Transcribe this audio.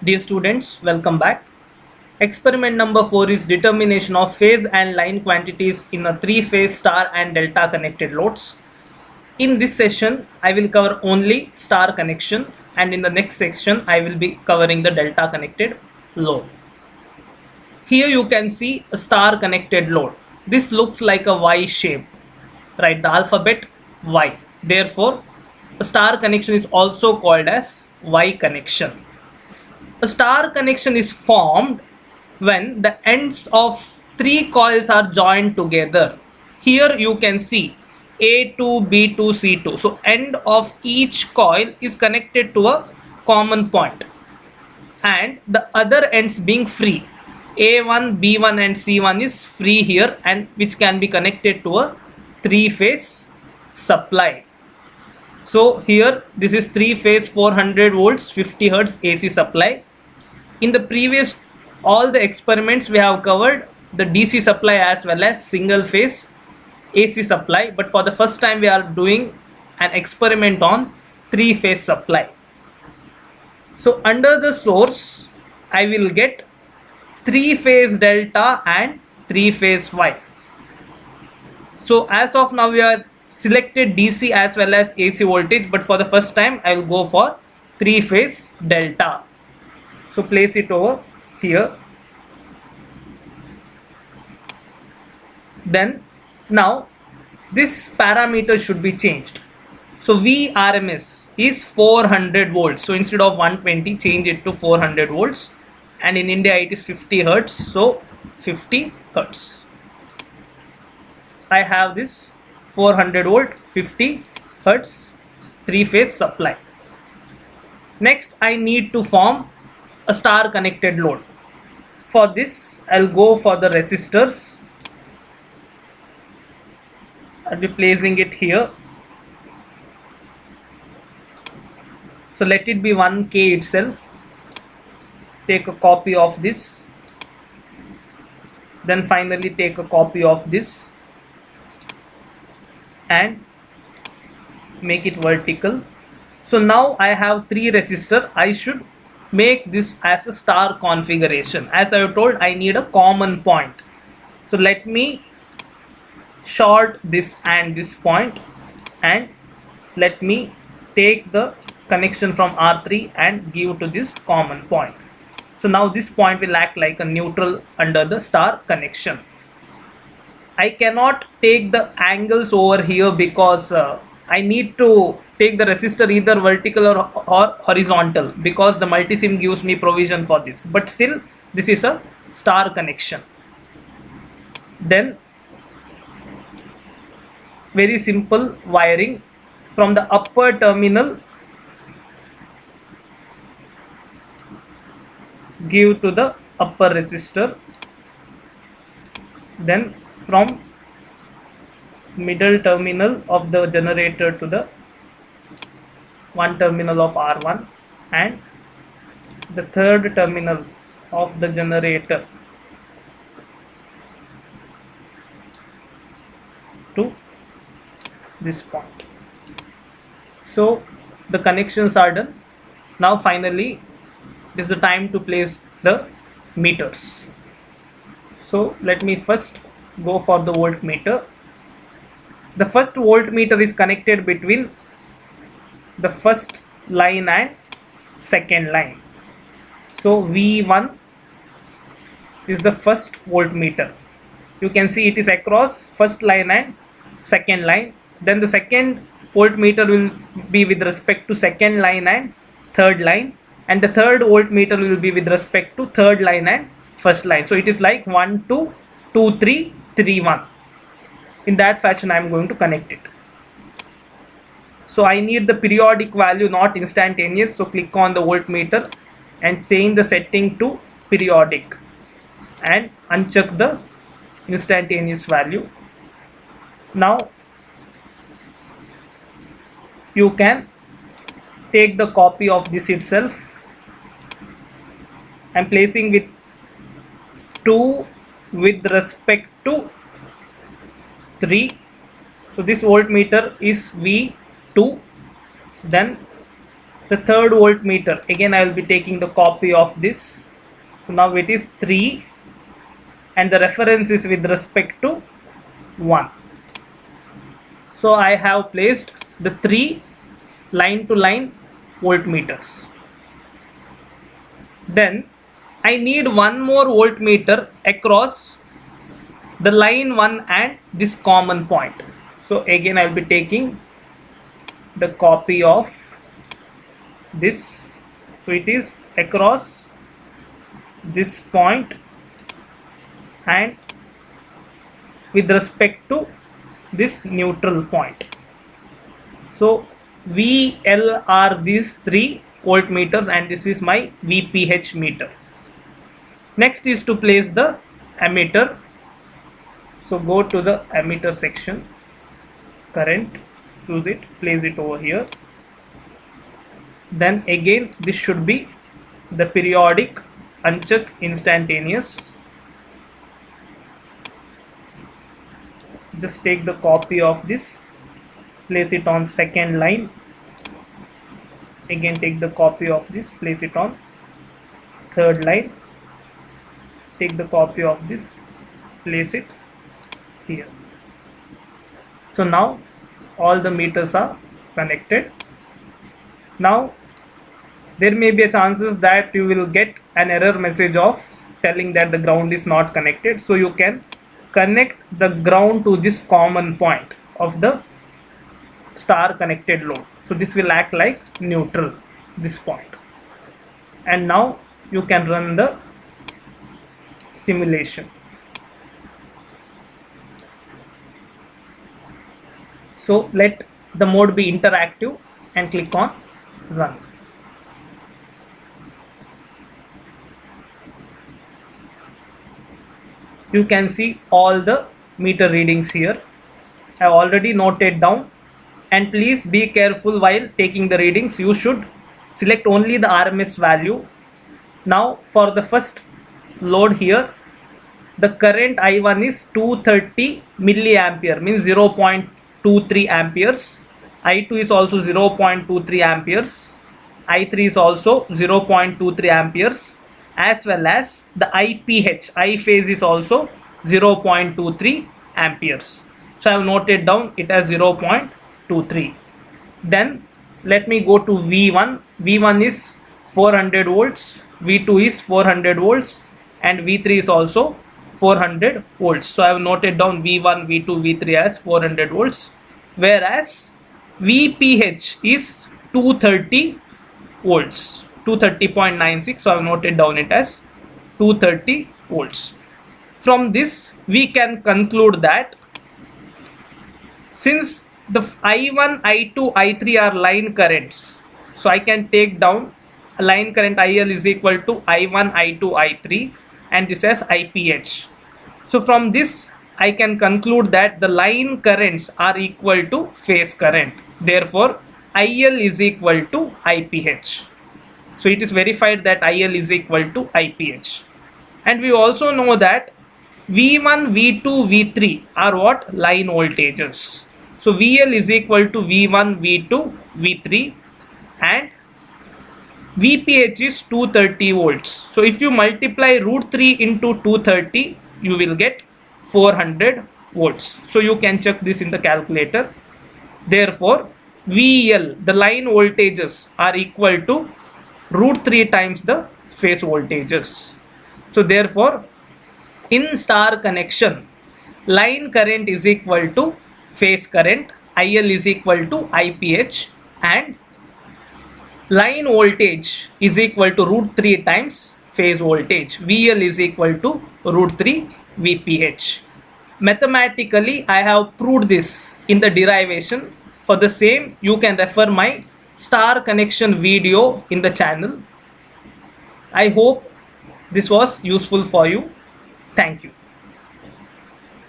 Dear students, welcome back. Experiment number 4 is determination of phase and line quantities in a three-phase star and delta connected loads. In this session, I will cover only star connection, and in the next section, I will be covering the delta connected load. Here you can see a star connected load. This looks like a Y shape, right? The alphabet Y. Therefore, a star connection is also called as Y connection. A star connection is formed when the ends of three coils are joined together. Here you can see A2, B2, C2. So end of each coil is connected to a common point and the other ends being free. A1, B1 and C1 is free here, and which can be connected to a three-phase supply. So here this is three-phase 400 volts 50 hertz AC supply. In the previous all the experiments we have covered the DC supply as well as single phase AC supply, but for the first time we are doing an experiment on three phase supply. So under the source I will get three phase delta and three phase Y. So as of now we are selected DC as well as AC voltage, but for the first time I will go for three phase delta. So place it over here. Then now this parameter should be changed. So VRMS is 400 volts. So instead of 120, change it to 400 volts. And in India it is 50 hertz. So 50 hertz. I have this 400 volt 50 hertz three phase supply. Next I need to form a star connected load. For this I'll go for the resistors. I'll be placing it here. So let it be 1K itself. Take a copy of this. Then finally take a copy of this and make it vertical. So now I have three resistors. I should make this as a star configuration. As I have told, I need a common point. So let me short this and this point, and let me take the connection from R3 and give to this common point. So now this point will act like a neutral under the star connection. I cannot take the angles over here because I need to take the resistor either vertical or horizontal, because the multisim gives me provision for this, but still this is a star connection. Then very simple wiring from the upper terminal, give to the upper resistor, then from middle terminal of the generator to the one terminal of R1 and the third terminal of the generator to this point. So the connections are done. Now finally it is the time to place the meters. So let me first go for the voltmeter. The first voltmeter is connected between the first line and second line. So V1 is the first voltmeter. You can see it is across first line and second line. Then the second voltmeter will be with respect to second line and third line, and the third voltmeter will be with respect to third line and first line. So it is like 1 2 2 3 3 1. In that fashion I am going to connect it. So I need the periodic value, not instantaneous. So click on the voltmeter and change the setting to periodic and uncheck the instantaneous value. Now you can take the copy of this itself. I am placing with 2 with respect to 3. So this voltmeter is V2, then The third voltmeter, again I will be taking the copy of this. So now it is 3 and the reference is with respect to 1. So I have placed the 3 line to line voltmeters. Then I need one more voltmeter across the line 1 and this common point. So again I will be taking the copy of this. So it is across this point and with respect to this neutral point. So VL are these 3 voltmeters and this is my VPH meter. Next is to place the ammeter. So go to the ammeter section, current, choose it, place it over here. Then again this should be the periodic uncheck instantaneous. Just take the copy of this, place it on second line. Again take the copy of this, place it on third line. Take the copy of this, place it here. So now all the meters are connected. Now there may be a chances that you will get an error message of telling that the ground is not connected. So you can connect the ground to this common point of the star connected load. So this will act like neutral, this point. And now you can run the simulation. So let the mode be interactive and click on run. You can see all the meter readings here. I have already noted down, and please be careful while taking the readings. You should select only the RMS value. Now for the first load here, the current I1 is 230 milliampere, means 0.23 amperes. I2 is also 0.23 amperes. I3 is also 0.23 amperes, as well as the IPH, I phase, is also 0.23 amperes. So I have noted down it as 0.23. Then let me go to V1. V1 is 400 volts, V2 is 400 volts, and V3 is also 400 volts. So I have noted down V1, V2, V3 as 400 volts, whereas VPH is 230 volts, 230.96. So I have noted down it as 230 volts. From this we can conclude that since the I1, I2, I3 are line currents, so I can take down a line current IL is equal to I1, I2, I3, and this as IPH. So from this I can conclude that the line currents are equal to phase current. Therefore IL is equal to IPH. So it is verified that IL is equal to IPH. And we also know that V1, V2, V3 are what? Line voltages. So VL is equal to V1, V2, V3, and VPH is 230 volts. So if you multiply root 3 into 230, you will get 400 volts. So you can check this in the calculator. Therefore VL, the line voltages, are equal to root 3 times the phase voltages. So therefore in star connection, line current is equal to phase current, IL is equal to IPH, and line voltage is equal to root 3 times phase voltage. VL is equal to root 3 VPH. Mathematically I have proved this in the derivation. For the same you can refer my star connection video in the channel. I hope this was useful for you. Thank you.